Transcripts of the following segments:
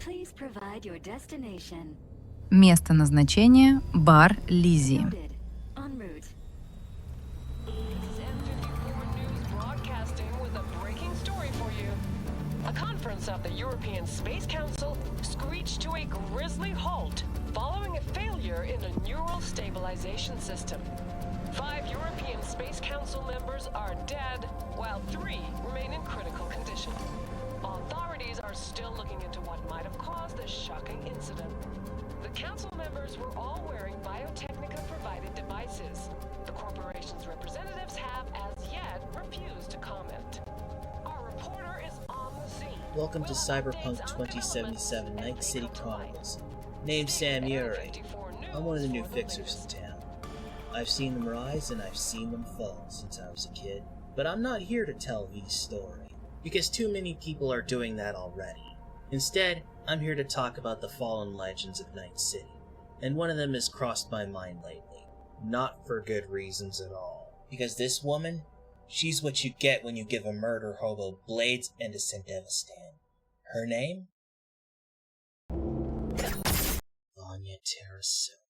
Please provide your destination. Место назначения – бар Лизи. Noted. En route. A conference of the European Space Council screeched to a grisly halt following a failure in a neural stabilization system. 5 European Space Council members are dead, while 3 remain in critical condition. Authorities are still looking into what might have caused this shocking incident. The council members were all wearing Biotechnica-provided devices. The corporation's representatives have, as yet, refused to comment. Our reporter is on the scene. Welcome to Cyberpunk 2077 Night City Chronicles. Name's Sam Urey. I'm one of the new fixers in town. I've seen them rise and I've seen them fall since I was a kid, but I'm not here to tell V's story, because too many people are doing that already. Instead, I'm here to talk about the fallen legends of Night City, and one of them has crossed my mind lately. Not for good reasons at all. Because this woman, she's what you get when you give a murder hobo blades and a Sandevistan. Her name? Vanya Tarasova.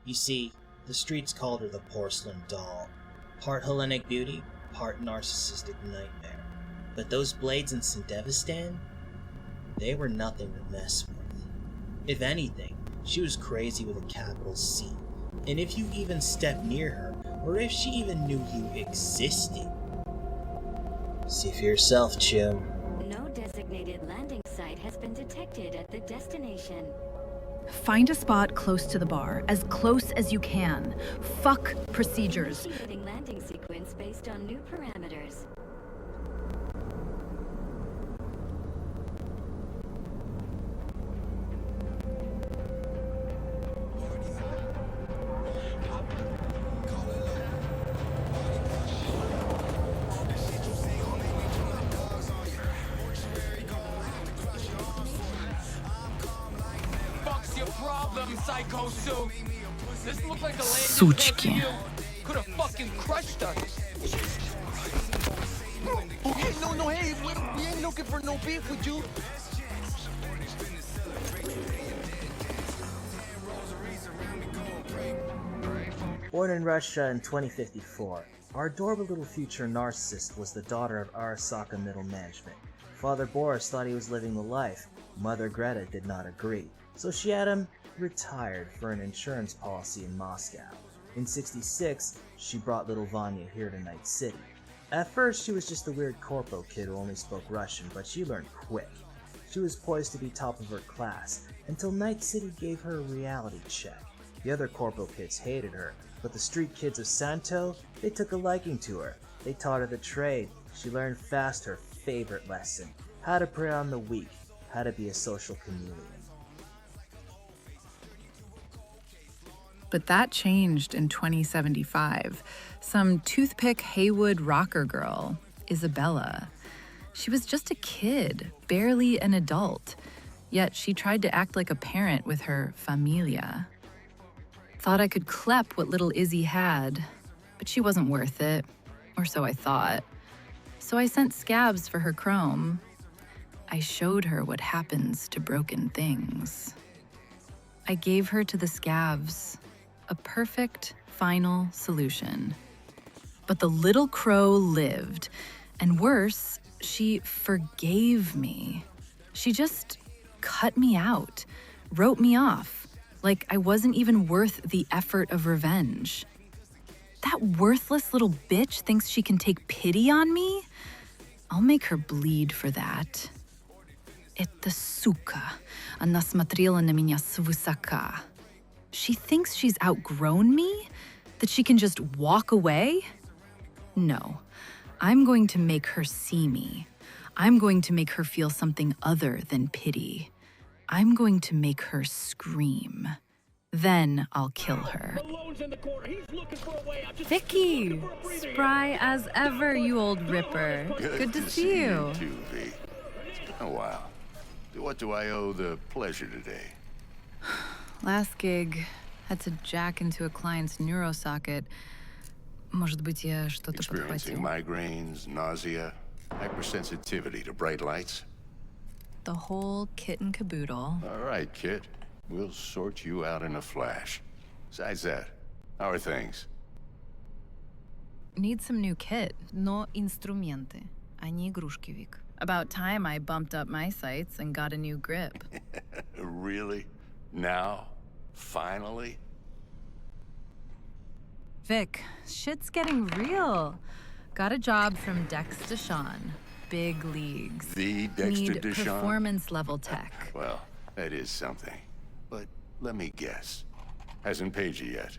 You see, the streets called her the Porcelain Doll. Part Hellenic beauty, part narcissistic nightmare. But those blades and Sandevistan? They were nothing to mess with. If anything, she was crazy with a capital C. And if you even stepped near her, or if she even knew you existed. See for yourself, choom. No designated landing site has been detected at the destination. Find a spot close to the bar, as close as you can. Fuck procedures. Initiating landing sequence based on new parameters. Сучки. Born in Russia in 2054, our adorable little future narcissist was the daughter of Arasaka middle management. Father Boris thought he was living the life. Mother Greta did not agree, so she had him retired for an insurance policy in Moscow. In '66, she brought little Vanya here to Night City. At first, she was just a weird corpo kid who only spoke Russian, but she learned quick. She was poised to be top of her class, until Night City gave her a reality check. The other corpo kids hated her, but the street kids of Santo, they took a liking to her. They taught her the trade. She learned fast her favorite lesson: how to prey on the weak, how to be a social chameleon. But that changed in 2075. Some toothpick Haywood rocker girl, Isabella. She was just a kid, barely an adult, yet she tried to act like a parent with her familia. Thought I could clep what little Izzy had, but she wasn't worth it, or so I thought. So I sent scabs for her chrome. I showed her what happens to broken things. I gave her to the scabs, a perfect final solution. But the little crow lived, and worse, she forgave me. She just cut me out, wrote me off, like I wasn't even worth the effort of revenge. That worthless little bitch thinks she can take pity on me? I'll make her bleed for that. Эта сука, она смотрела на меня свысока. She thinks she's outgrown me? That she can just walk away? No, I'm going to make her see me. I'm going to make her feel something other than pity. I'm going to make her scream. Then I'll kill her. Vicky! Spry as ever, you old ripper. Good to see you. Too, V. It's been a while. What do I owe the pleasure today? Last gig, had to jack into a client's neurosocket. Может быть, я что-то Experiencing подхватил. migraines, nausea. Hypersensitivity to bright lights? The whole kit and caboodle. All right, kid. We'll sort you out in a flash. Besides that, how are things? Need some new kit. Но инструменты, а не игрушки, Вик. About time I bumped up my sights and got a new grip. Really? Now? Finally? Vic, shit's getting real. Got a job from Dex Deshawn. Big leagues. The Dexter Need Deshawn? performance level tech. Well, that is something. But let me guess. Hasn't paid you yet.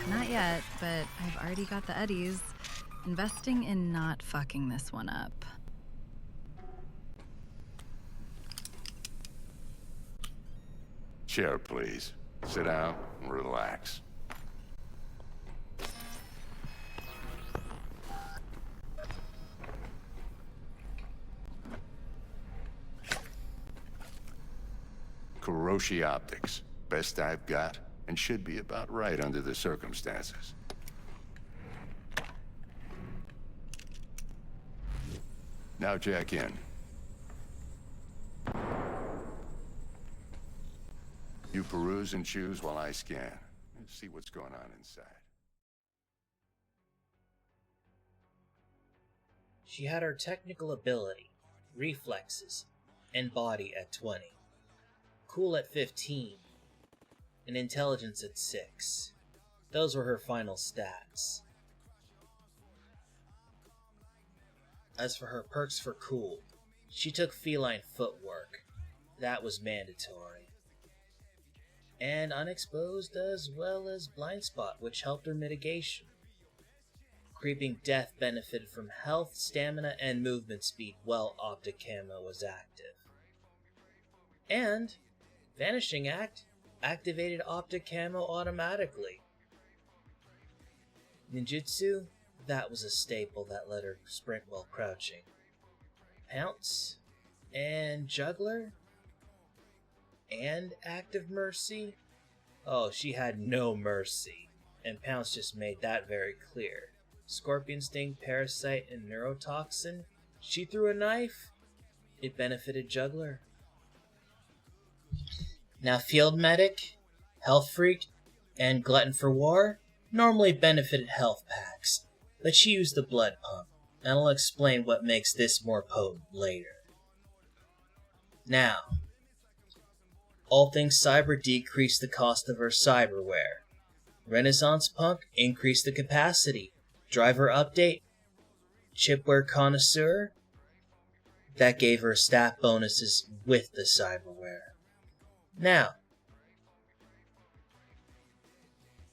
Not yet, but I've already got the eddies. Investing in not fucking this one up. Chair, please. Sit down and relax. Kuroshi Optics. Best I've got, and should be about right under the circumstances. Now jack in. You peruse and choose while I scan. Let's see what's going on inside. She had her technical ability, reflexes, and body at 20. Cool at 15. And intelligence at 6. Those were her final stats. As for her perks for cool, she took feline footwork. That was mandatory. And unexposed as well as blind spot, which helped her mitigation. Creeping death benefited from health, stamina, and movement speed while optic camo was active. And Vanishing Act activated optic camo automatically. Ninjutsu, that was a staple that let her sprint while crouching. Pounce and Juggler and Active Mercy. Oh, she had no mercy, and Pounce just made that very clear. Scorpion Sting, Parasite, and Neurotoxin. She threw a knife. It benefited Juggler. Now Field Medic, Health Freak, and Glutton for War normally benefited health packs, but she used the blood pump, and I'll explain what makes this more potent later. Now, all things cyber decreased the cost of her cyberware. Renaissance Punk increased the capacity. Driver update, Chipware Connoisseur, that gave her stat bonuses with the cyberware. Now,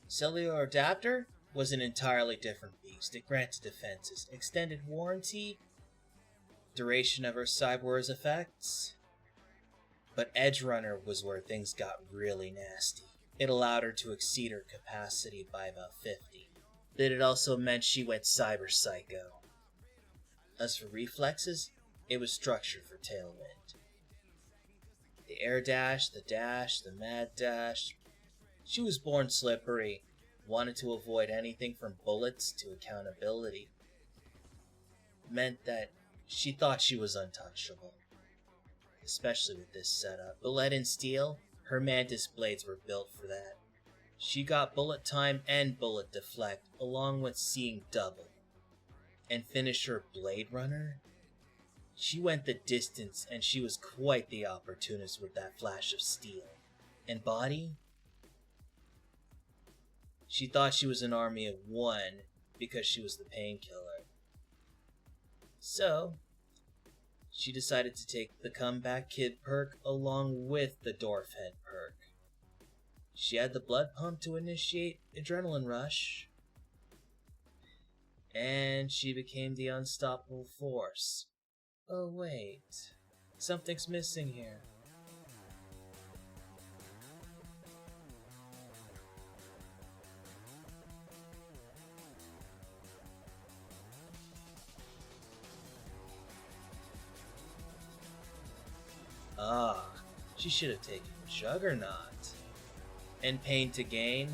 Cellular Adapter was an entirely different beast. It granted defenses, extended warranty, duration of her cyberware's effects, but Edge Runner was where things got really nasty. It allowed her to exceed her capacity by about 50. But it also meant she went cyber psycho. As for reflexes, it was structured for Tailwind. The air dash, the mad dash. She was born slippery, wanted to avoid anything from bullets to accountability. Meant that she thought she was untouchable, especially with this setup. But lead and steel, her Mantis Blades were built for that. She got bullet time and bullet deflect, along with seeing double. And finish her Blade Runner? She went the distance, and she was quite the opportunist with that flash of steel. And body? She thought she was an army of one because she was the painkiller. So, she decided to take the Comeback Kid perk along with the Dwarf Head perk. She had the blood pump to initiate adrenaline rush. And she became the unstoppable force. Oh wait, something's missing here. She should have taken Juggernaut. And Pain to Gain,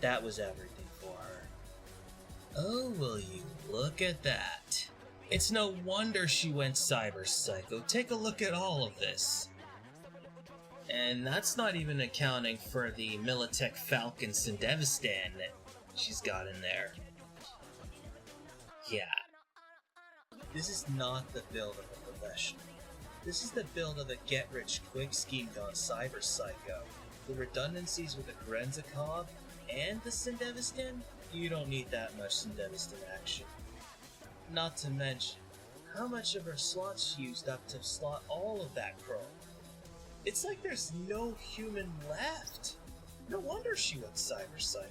that was everything for her. Oh, will you look at that. It's no wonder she went cyber psycho. Take a look at all of this. And that's not even accounting for the Militech Falcon Sandevistan that she's got in there. Yeah. This is not the build of a professional. This is the build of a get-rich-quick scheme gone cyber psycho. The redundancies with the Grenzakov and the Sandevistan? You don't need that much Sandevistan action. Not to mention, how much of her slots she used up to slot all of that chrome. It's like there's no human left. No wonder she went cyber psycho.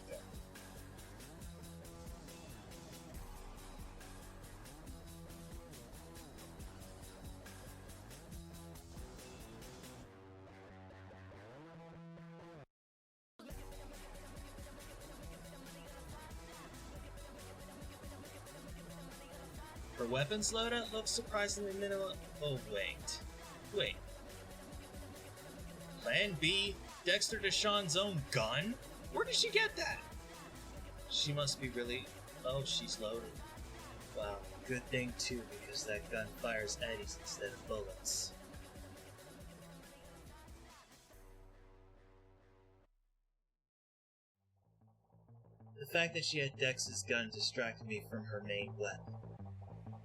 Her weapons loadout looks surprisingly minimal. Oh, wait. Plan B? Dexter Deshawn's own gun? Where did she get that? She must be really... Oh, she's loaded. Wow, good thing too, because that gun fires eddies instead of bullets. The fact that she had Dex's gun distracted me from her main weapon.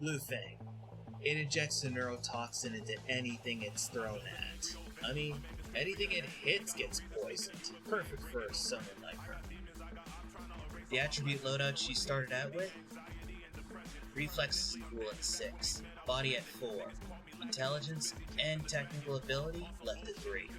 Blue Fang. It injects a neurotoxin into anything it's thrown at. I mean, anything it hits gets poisoned. Perfect for someone like her. The attribute loadout she started out with? Reflexes equal at 6, body at 4, intelligence and technical ability left at 3.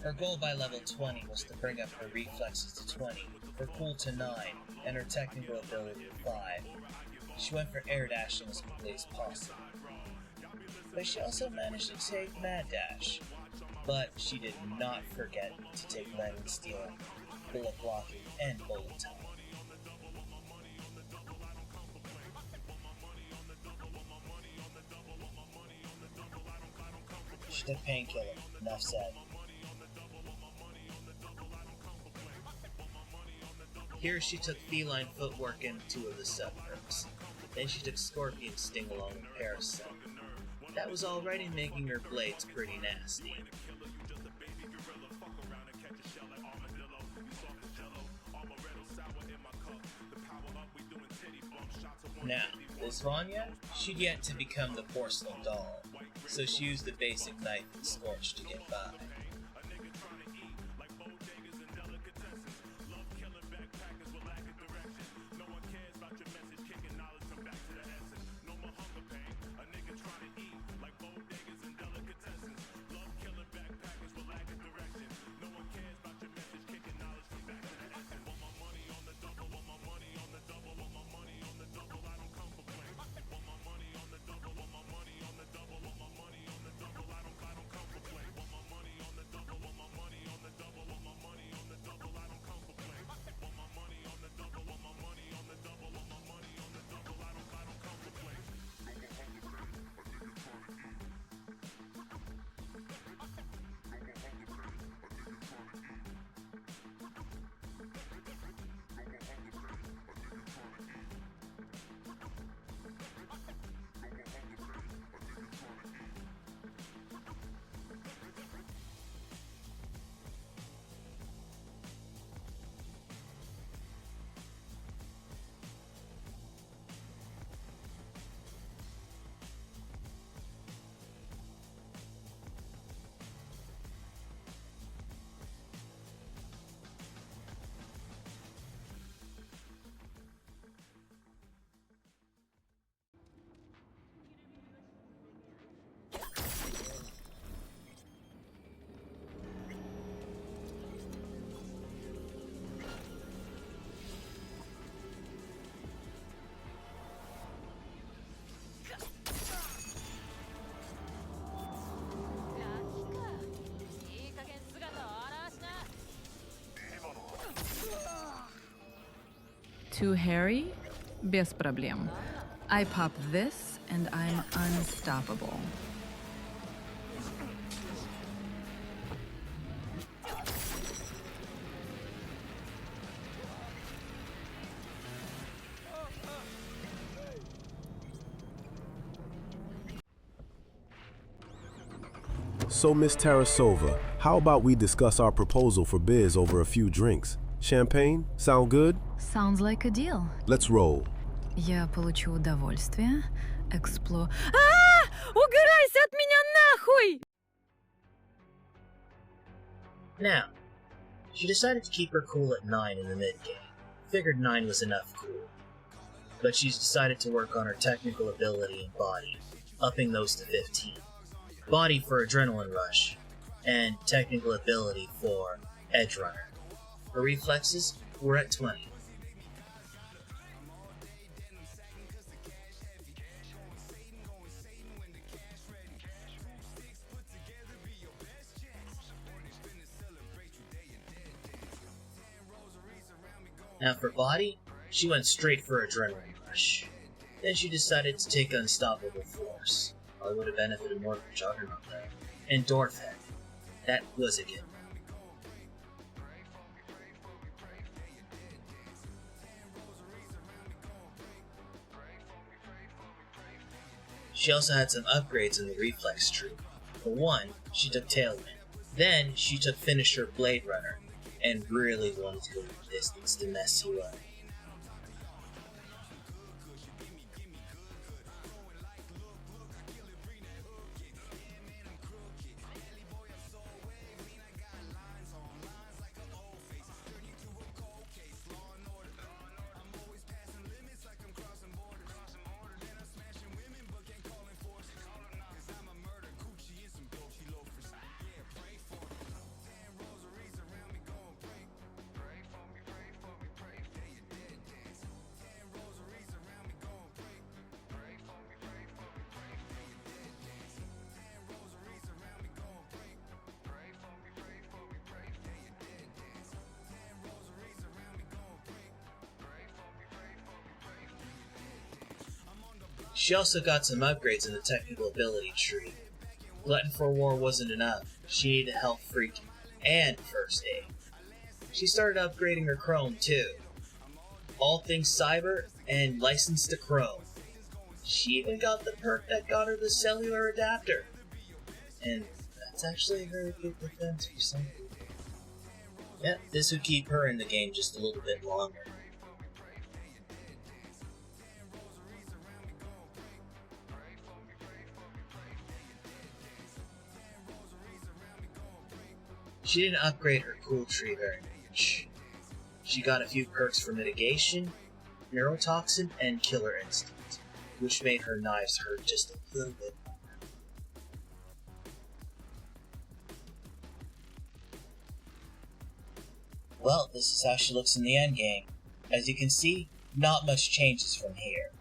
Her goal by level 20 was to bring up her reflexes to 20, her cool to 9, and her technical ability to 5. She went for air dashing as quickly as possible. But she also managed to take mad dash. But she did not forget to take landing stealing, bullet blocking, and volatile. She took painkiller, enough said. Here she took feline footwork and 2 of the sub-perks. Then she took scorpion sting along with parasite. That was already making her blades pretty nasty. Now, this Vanya, she'd yet to become the Porcelain Doll, so she used the basic knife and scorch to get by. Too hairy? Без проблем. I pop this and I'm unstoppable. So, Miss Tarasova, how about we discuss our proposal for biz over a few drinks? Champagne? Sound good? Sounds like a deal. Let's roll. Я получу удовольствие. Убирайся от меня нахуй! Now, she decided to keep her cool at 9 in the mid-game. Figured 9 was enough cool. But she's decided to work on her technical ability and body, upping those to 15. Body for adrenaline rush, and technical ability for edge runner. Her reflexes were at 20. Now for body, she went straight for adrenaline rush. Then she decided to take unstoppable force. I would have benefited more from Juggernaut though. And Dwarf Head. That was a given. She also had some upgrades in the reflex tree. For one, she took Tailwind. Then she took Finisher Blade Runner, and really wanted to go the distance to mess you up. She also got some upgrades in the technical ability tree. Glutton for War wasn't enough. She needed Health Freak and First Aid. She started upgrading her Chrome too. All things cyber and licensed to Chrome. She even got the perk that got her the cellular adapter. And that's actually a very good defense for some people. Yep, this would keep her in the game just a little bit longer. She didn't upgrade her cool tree very much. She got a few perks for mitigation, neurotoxin, and killer instinct, which made her knives hurt just a little bit more. Well, this is how she looks in the endgame. As you can see, not much changes from here.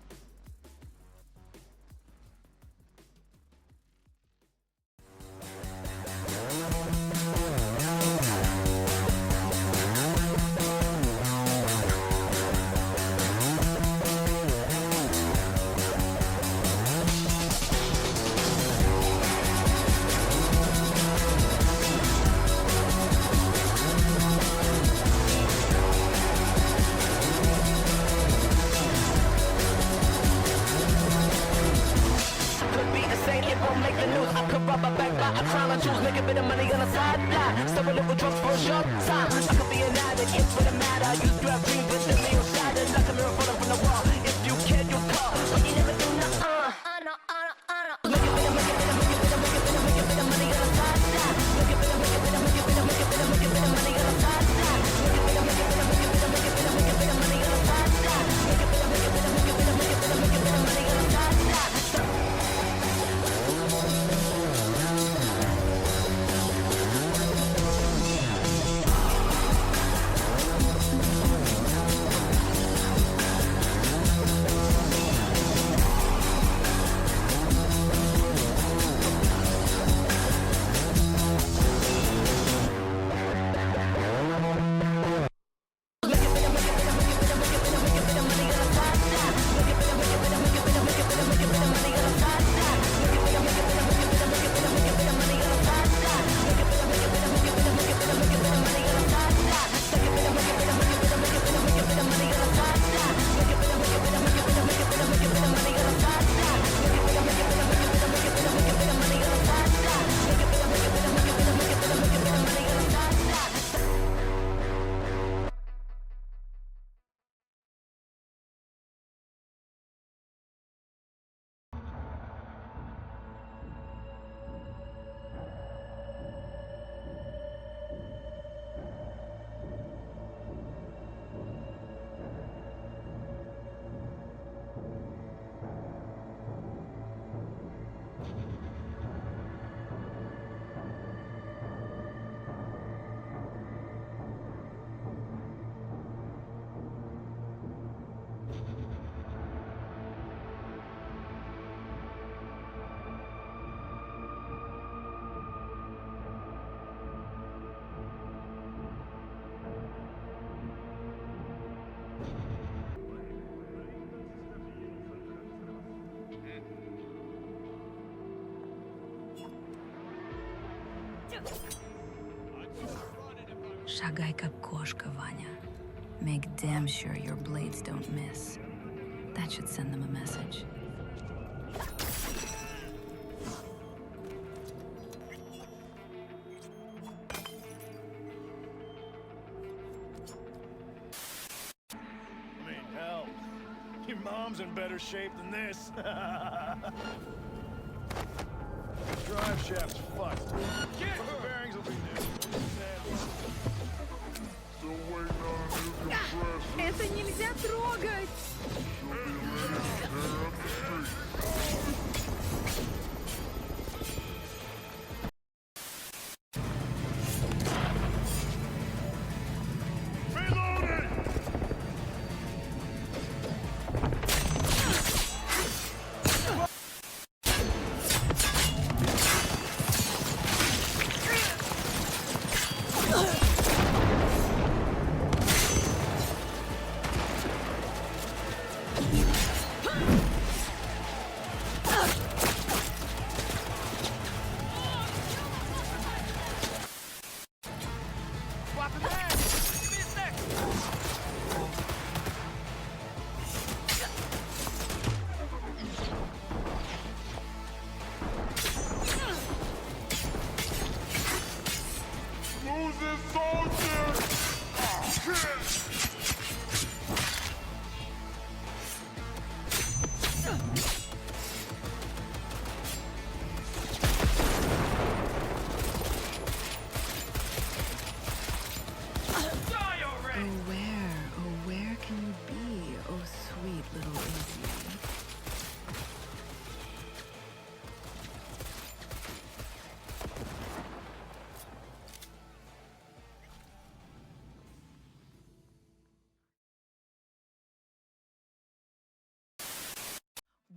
Шагай как кошка, Vanya. Make damn sure your blades don't miss. That should send them a message. I mean, hell, your mom's in better shape than this. Drive shaft's fucked. Get the bearings will be new. Still waiting on a new compressor. Это нельзя трогать!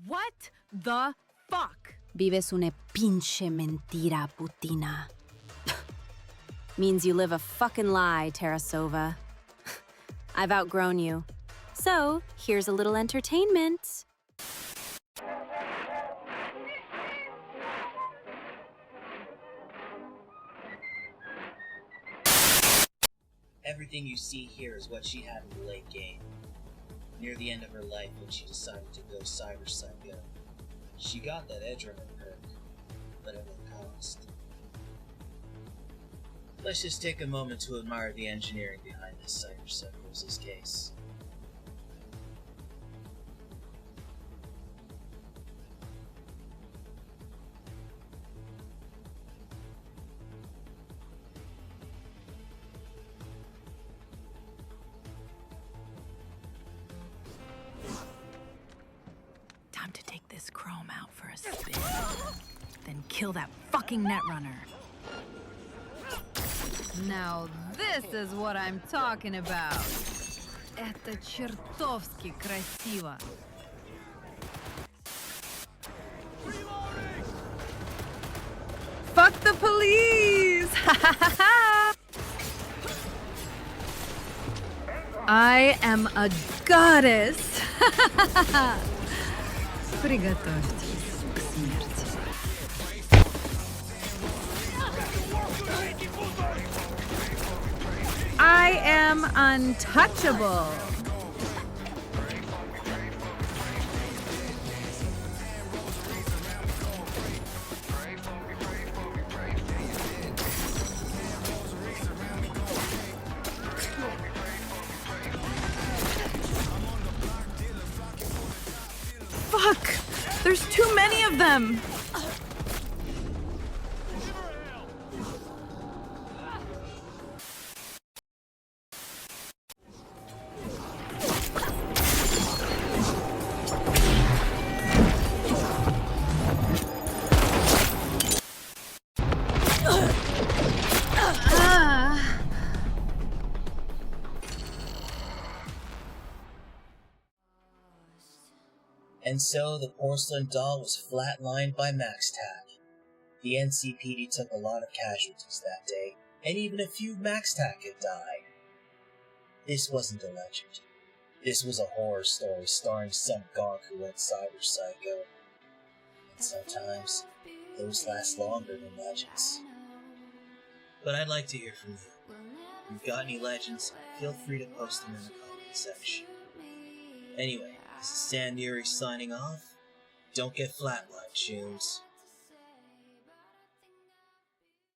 What the fuck? Vives una pinche mentira, putina. Means you live a fucking lie, Tarasova. I've outgrown you. So, here's a little entertainment. Everything you see here is what she had in the late game. Near the end of her life when she decided to go cyber psycho. She got that adrenaline perk, but at what cost? Let's just take a moment to admire the engineering behind this cyber psychosis case. Time to take this chrome out for a spin. Then kill that fucking netrunner. Now this is what I'm talking about. Это чертовски красиво. Fuck the police! I am a goddess. Приготовьтесь к смерти. I am untouchable. Fuck! There's too many of them! And so the Porcelain Doll was flatlined by MaxTac. The NCPD took a lot of casualties that day, and even a few MaxTac had died. This wasn't a legend. This was a horror story starring some gonk who went cyber psycho. And sometimes, those last longer than legends. but I'd like to hear from you. If you've got any legends, feel free to post them in the comment section. Anyway, this is Sandery signing off. Don't get flatlined, chooms.